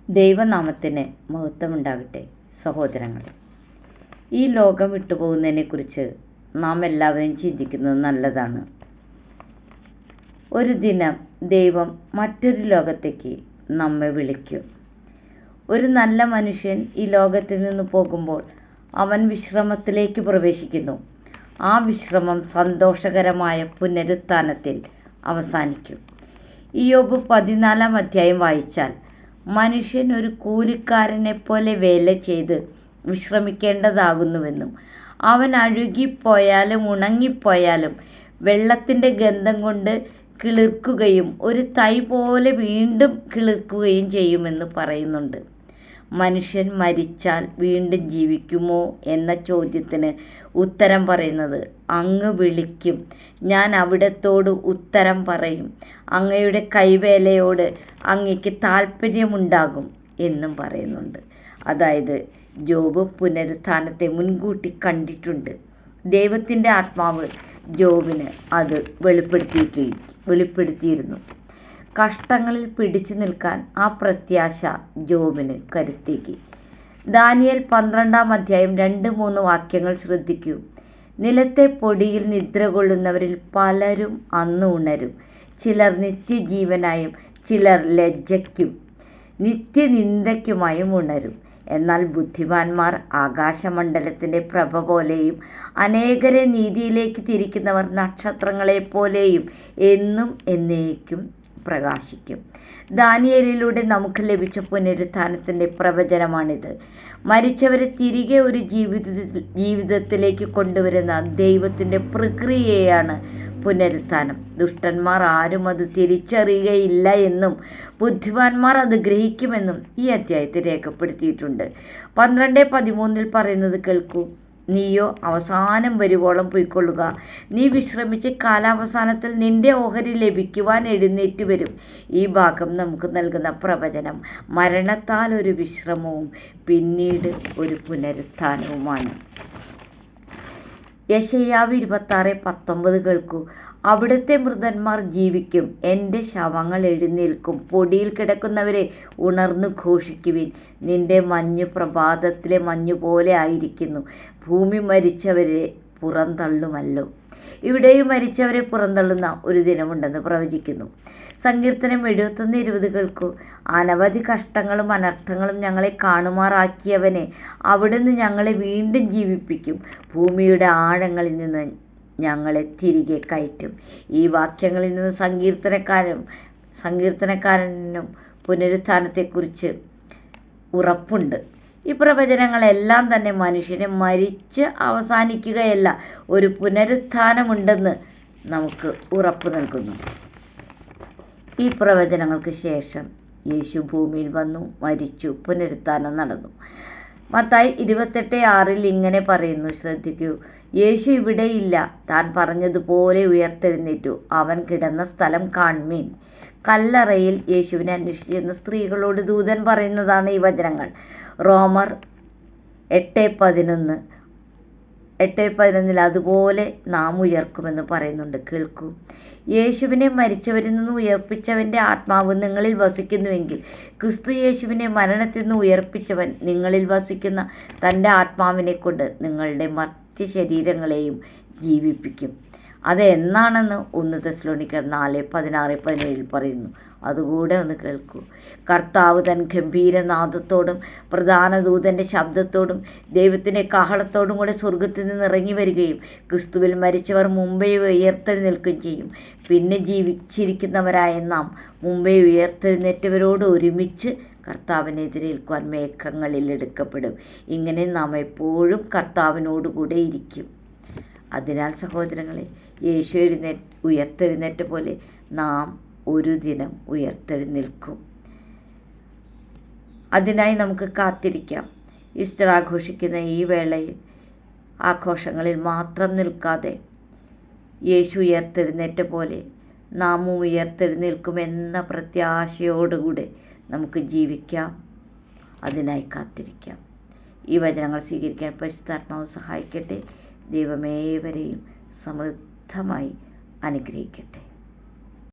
ദൈവനാമത്തിന് മഹത്വമുണ്ടാകട്ടെ. സഹോദരങ്ങളെ, ഈ ലോകം വിട്ടുപോകുന്നതിനെക്കുറിച്ച് നാം എല്ലാവരും ചിന്തിക്കുന്നത് നല്ലതാണ്. ഒരു ദിനം ദൈവം മറ്റൊരു ലോകത്തേക്ക് നമ്മെ വിളിക്കും. ഒരു നല്ല മനുഷ്യൻ ഈ ലോകത്തിൽ നിന്ന് പോകുമ്പോൾ അവൻ വിശ്രമത്തിലേക്ക് പ്രവേശിക്കുന്നു. ആ വിശ്രമം സന്തോഷകരമായ പുനരുത്ഥാനത്തിൽ അവസാനിക്കും. ഇയ്യോബ് 14 അധ്യായം വായിച്ചാൽ മനുഷ്യൻ ഒരു കൂലിക്കാരനെ പോലെ വേല ചെയ്ത് വിശ്രമിക്കേണ്ടതാകുന്നുവെന്നും അവൻ അഴുകിപ്പോയാലും ഉണങ്ങിപ്പോയാലും വെള്ളത്തിൻ്റെ ഗന്ധം കൊണ്ട് കിളിർക്കുകയും ഒരു തൈ പോലെ വീണ്ടും കിളിർക്കുകയും ചെയ്യുമെന്ന് പറയുന്നുണ്ട്. മനുഷ്യൻ മരിച്ചാൽ വീണ്ടും ജീവിക്കുമോ എന്ന ചോദ്യത്തിന് ഉത്തരം പറയുന്നത്, അങ്ങ് വിളിക്കും, ഞാൻ അവിടത്തോട് ഉത്തരം പറയും, അങ്ങയുടെ കൈവേലയോട് അങ്ങയ്ക്ക് താല്പര്യമുണ്ടാകും എന്നും പറയുന്നുണ്ട്. അതായത് ജോബ് പുനരുത്ഥാനത്തെ മുൻകൂട്ടി കണ്ടിട്ടുണ്ട്. ദൈവത്തിൻ്റെ ആത്മാവ് ജോബിന് അത് വെളിപ്പെടുത്തിയിരുന്നു. കഷ്ടങ്ങളിൽ പിടിച്ചു നിൽക്കാൻ ആ പ്രത്യാശ ജോബിന് കരുത്തേകി. ദാനിയേൽ 12 അധ്യായം 2-3 വാക്യങ്ങൾ ശ്രദ്ധിക്കൂ. നിലത്തെ പൊടിയിൽ നിദ്ര കൊള്ളുന്നവരിൽ പലരും അന്ന് ഉണരും. ചിലർ നിത്യജീവനായും ചിലർ ലജ്ജയ്ക്കും നിത്യനിന്ദയ്ക്കുമായും ഉണരും. എന്നാൽ ബുദ്ധിമാന്മാർ ആകാശമണ്ഡലത്തിൻ്റെ പ്രഭ പോലെയും അനേകരെ നീതിയിലേക്ക് തിരിക്കുന്നവർ നക്ഷത്രങ്ങളെപ്പോലെയും എന്നും എന്നേക്കും പ്രകാശിക്കും. ദാനിയേലിലൂടെ നമുക്ക് ലഭിച്ച പുനരുത്ഥാനത്തിൻ്റെ പ്രവചനമാണിത്. മരിച്ചവരെ തിരികെ ഒരു ജീവിതത്തിലേക്ക് കൊണ്ടുവരുന്ന ദൈവത്തിൻ്റെ പ്രക്രിയയാണ് പുനരുത്ഥാനം. ദുഷ്ടന്മാർ ആരും അത് തിരിച്ചറിയുകയില്ല എന്നും ബുദ്ധിമാന്മാർ അത് ഗ്രഹിക്കുമെന്നും ഈ അധ്യായത്തിൽ രേഖപ്പെടുത്തിയിട്ടുണ്ട്. 12:13 പറയുന്നത് കേൾക്കൂ. നീയോ അവസാനം വരുവോളം പൊയ്ക്കൊള്ളുക. നീ വിശ്രമിച്ച് കാലാവസാനത്തിൽ നിന്റെ ഓഹരി ലഭിക്കുവാൻ എഴുന്നേറ്റ് വരും. ഈ ഭാഗം നമുക്ക് നൽകുന്ന പ്രവചനം മരണത്താൽ ഒരു വിശ്രമവും പിന്നീട് ഒരു പുനരുത്ഥാനവുമാണ്. യെശയ്യാവ് 26:19 കേൾക്കൂ. അവിടുത്തെ മൃതന്മാർ ജീവിക്കും, എൻ്റെ ശവങ്ങൾ എഴുന്നേൽക്കും. പൊടിയിൽ കിടക്കുന്നവരെ ഉണർന്നു ഘോഷിക്കുവിൻ. നിന്റെ മഞ്ഞ് പ്രഭാതത്തിലെ മഞ്ഞുപോലെ ആയിരിക്കുന്നു. ഭൂമി മരിച്ചവരെ പുറന്തള്ളുമല്ലോ. ഇവിടെയും മരിച്ചവരെ പുറന്തള്ളുന്ന ഒരു ദിനമുണ്ടെന്ന് പ്രവചിക്കുന്നു. സങ്കീർത്തനം 71:20 കേൾക്കൂ. അനവധി കഷ്ടങ്ങളും അനർത്ഥങ്ങളും ഞങ്ങളെ കാണുമാറാക്കിയവനെ അവിടുന്ന് ഞങ്ങളെ വീണ്ടും ജീവിപ്പിക്കും. ഭൂമിയുടെ ആഴങ്ങളിൽ നിന്ന് ഞങ്ങളെ തിരികെ കയറ്റും. ഈ വാക്യങ്ങളിൽ നിന്ന് സങ്കീർത്തനക്കാരനും പുനരുത്ഥാനത്തെക്കുറിച്ച് ഉറപ്പുണ്ട്. ഈ പ്രവചനങ്ങളെല്ലാം തന്നെ മനുഷ്യനെ മരിച്ച് അവസാനിക്കുകയല്ല, ഒരു പുനരുത്ഥാനമുണ്ടെന്ന് നമുക്ക് ഉറപ്പ് നൽകുന്നു. ഈ പ്രവചനങ്ങൾക്ക് ശേഷം യേശു ഭൂമിയിൽ വന്നു, മരിച്ചു, പുനരുത്ഥാനം നടന്നു. മത്തായി 28:6 ഇങ്ങനെ പറയുന്നു, ശ്രദ്ധിക്കൂ. യേശു ഇവിടെയില്ല, താൻ പറഞ്ഞതുപോലെ ഉയർത്തെഴുന്നേറ്റു. അവൻ കിടന്ന സ്ഥലം കാൺമീൻ. കല്ലറയിൽ യേശുവിനെ അന്വേഷിക്കുന്ന സ്ത്രീകളോട് ദൂതൻ പറയുന്നതാണ് ഈ വചനങ്ങൾ. റോമർ 8:11 അതുപോലെ നാം ഉയർക്കുമെന്ന് പറയുന്നുണ്ട്. കേൾക്കൂ. യേശുവിനെ മരിച്ചവരിൽ നിന്ന് ഉയർപ്പിച്ചവൻ്റെ ആത്മാവ് നിങ്ങളിൽ വസിക്കുന്നുവെങ്കിൽ ക്രിസ്തു യേശുവിനെ മരണത്തിൽ നിന്ന് ഉയർപ്പിച്ചവൻ നിങ്ങളിൽ വസിക്കുന്ന തൻ്റെ ആത്മാവിനെ കൊണ്ട് നിങ്ങളുടെ മർത്യ ശരീരങ്ങളെയും ജീവിപ്പിക്കും. അത് എന്നാണെന്ന് 1 തെസ്സലോനിക്കർ 4:16-17 പറയുന്നു. അതുകൂടെ ഒന്ന് കേൾക്കൂ. കർത്താവ് തൻ ഗംഭീരനാദത്തോടും പ്രധാന ദൂതൻ്റെ ശബ്ദത്തോടും ദൈവത്തിൻ്റെ കാഹളത്തോടും കൂടെ സ്വർഗത്തിൽ നിന്ന് ഇറങ്ങി വരികയും ക്രിസ്തുവിൽ മരിച്ചവർ മുമ്പേ ഉയർത്തെഴുന്നേൽക്കുകയും ചെയ്യും. പിന്നെ ജീവിച്ചിരിക്കുന്നവരായ നാം മുമ്പേ ഉയർത്തെഴുന്നേറ്റവരോട് ഒരുമിച്ച് കർത്താവിനെ എതിരേൽക്കുവാൻ മേഘങ്ങളിൽ എടുക്കപ്പെടും. ഇങ്ങനെ നാം എപ്പോഴും കർത്താവിനോടുകൂടെ ഇരിക്കും. അതിനാൽ സഹോദരങ്ങളെ, യേശു ഉയർത്തെഴുന്നേറ്റ പോലെ നാം ഒരു ദിനം ഉയർത്തെഴുന്നേൽക്കും. അതിനായി നമുക്ക് കാത്തിരിക്കാം. ഈസ്റ്റർ ആഘോഷിക്കുന്ന ഈ വേളയിൽ ആഘോഷങ്ങളിൽ മാത്രം നിൽക്കാതെ യേശു ഉയർത്തെഴുന്നേറ്റ പോലെ നാമും ഉയർത്തെഴുന്നേൽക്കുമെന്ന പ്രത്യാശയോടുകൂടെ നമുക്ക് ജീവിക്കാം. അതിനായി കാത്തിരിക്കാം. ഈ വചനങ്ങൾ സ്വീകരിക്കാൻ പരിശുദ്ധാത്മാവ് സഹായിക്കട്ടെ. ദൈവമേവരെയും സമൃദ്ധമായി അനുഗ്രഹിക്കട്ടെ.